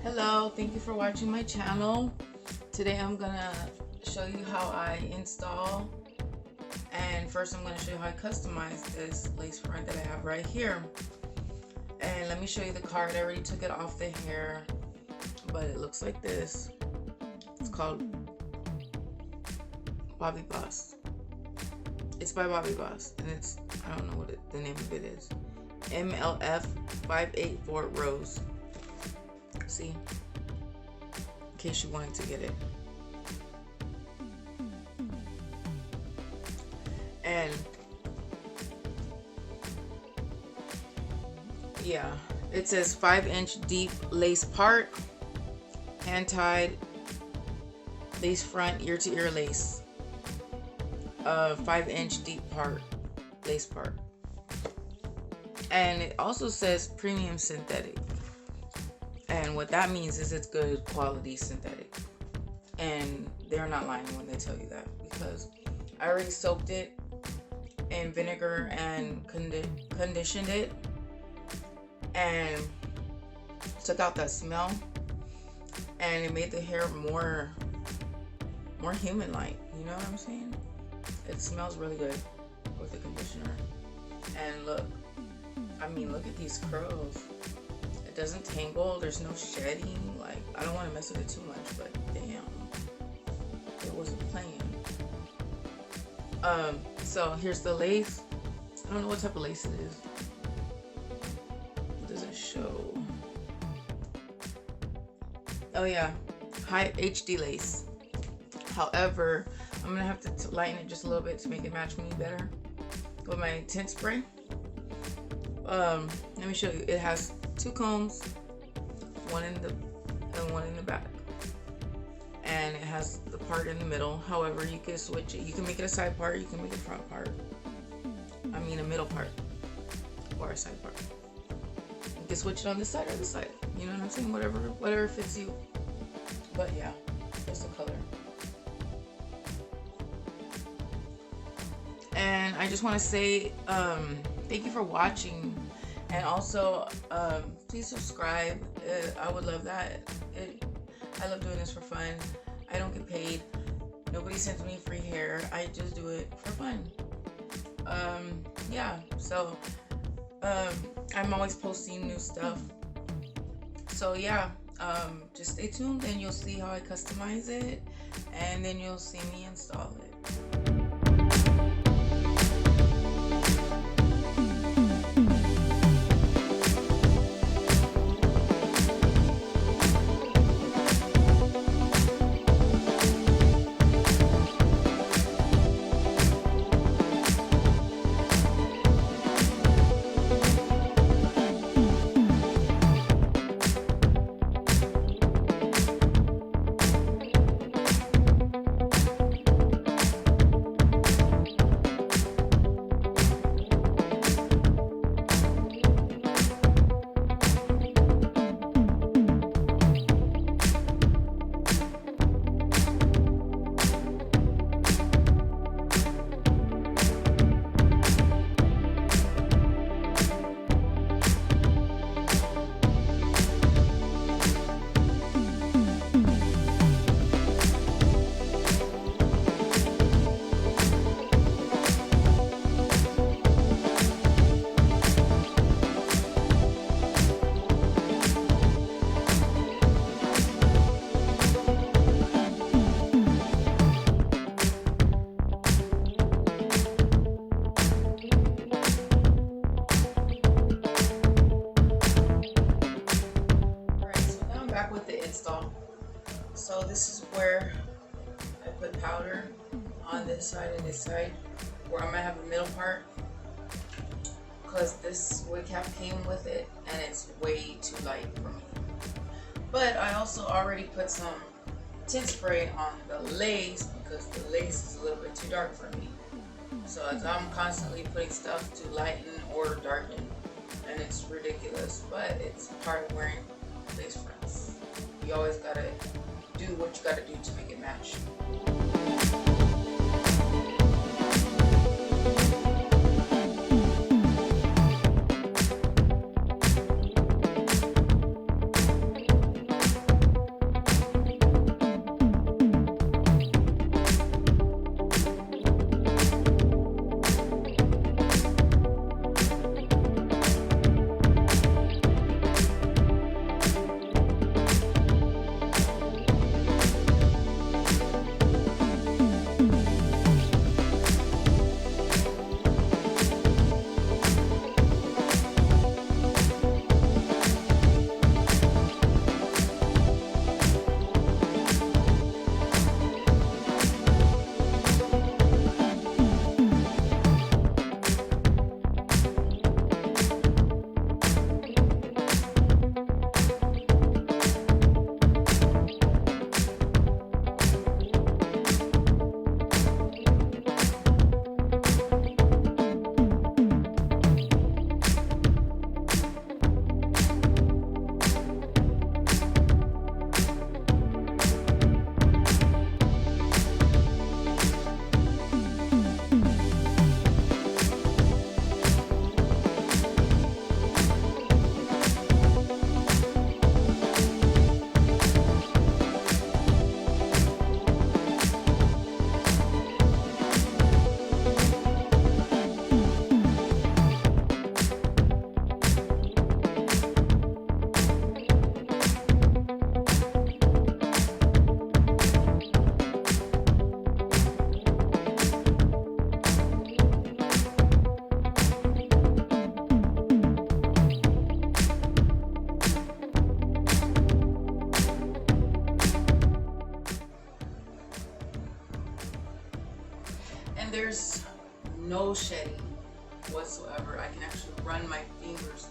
Hello, thank you for watching my channel. Today I'm gonna show you how I install, and first I'm gonna show you how I customize this lace front that I have right here. And let me show you the card. I already took it off the hair, but it looks like this. It's called Bobbi Boss. It's by Bobbi Boss, and it's, I don't know what the name of it is. MLF 584 Rose. See, in case you wanted to get it. And yeah, it says 5-inch deep lace part, hand tied lace front, ear to ear lace, 5-inch deep part, lace part. And it also says premium synthetic. And what that means is it's good quality synthetic. And they're not lying when they tell you that, because I already soaked it in vinegar and conditioned it and took out that smell, and it made the hair more human-like. You know what I'm saying? It smells really good with the conditioner. And look, I mean, look at these curls. It doesn't tangle, there's no shedding. Like, I don't want to mess with it too much, but damn, it wasn't playing. So here's the lace. I don't know what type of lace it is. It doesn't show. Oh yeah, high HD lace. However, I'm gonna have to lighten it just a little bit to make it match me better with my tint spray. Let me show you. It has 2 combs, one in the and one in the back, and it has the part in the middle. However, you can switch it. You can make it a side part, you can make it a front part, I mean a middle part, or a side part. You can switch it on this side or this side, you know what I'm saying? Whatever fits you. But yeah, that's the color. And I just want to say thank you for watching. And also, please subscribe. I would love that. I love doing this for fun. I don't get paid. Nobody sends me free hair. I just do it for fun. Yeah, so I'm always posting new stuff. So yeah, just stay tuned and you'll see how I customize it. And then you'll see me install it. With the install. So this is where I put powder on this side and this side, where I'm gonna have a middle part, because this wig cap came with it and it's way too light for me. But I also already put some tint spray on the lace, because the lace is a little bit too dark for me. So as I'm constantly putting stuff to lighten or darken, and it's ridiculous, but it's part of wearing lace fronts. You always gotta do what you gotta do to make it match. there's no shedding whatsoever. I can actually run my fingers